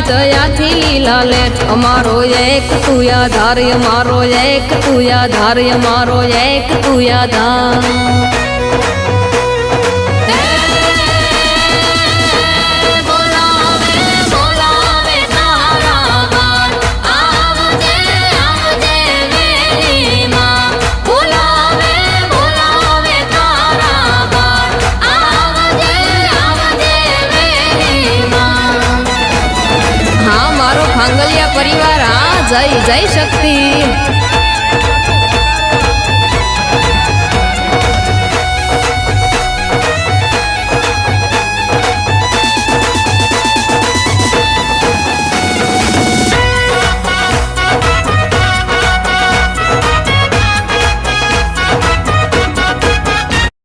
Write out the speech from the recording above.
જયાથી લીલા લેઠ અમારો એક તું આધાર અમારો એક તું આધાર અમારો એક તું આધાર પરિવાર હા જય જય શક્તિ।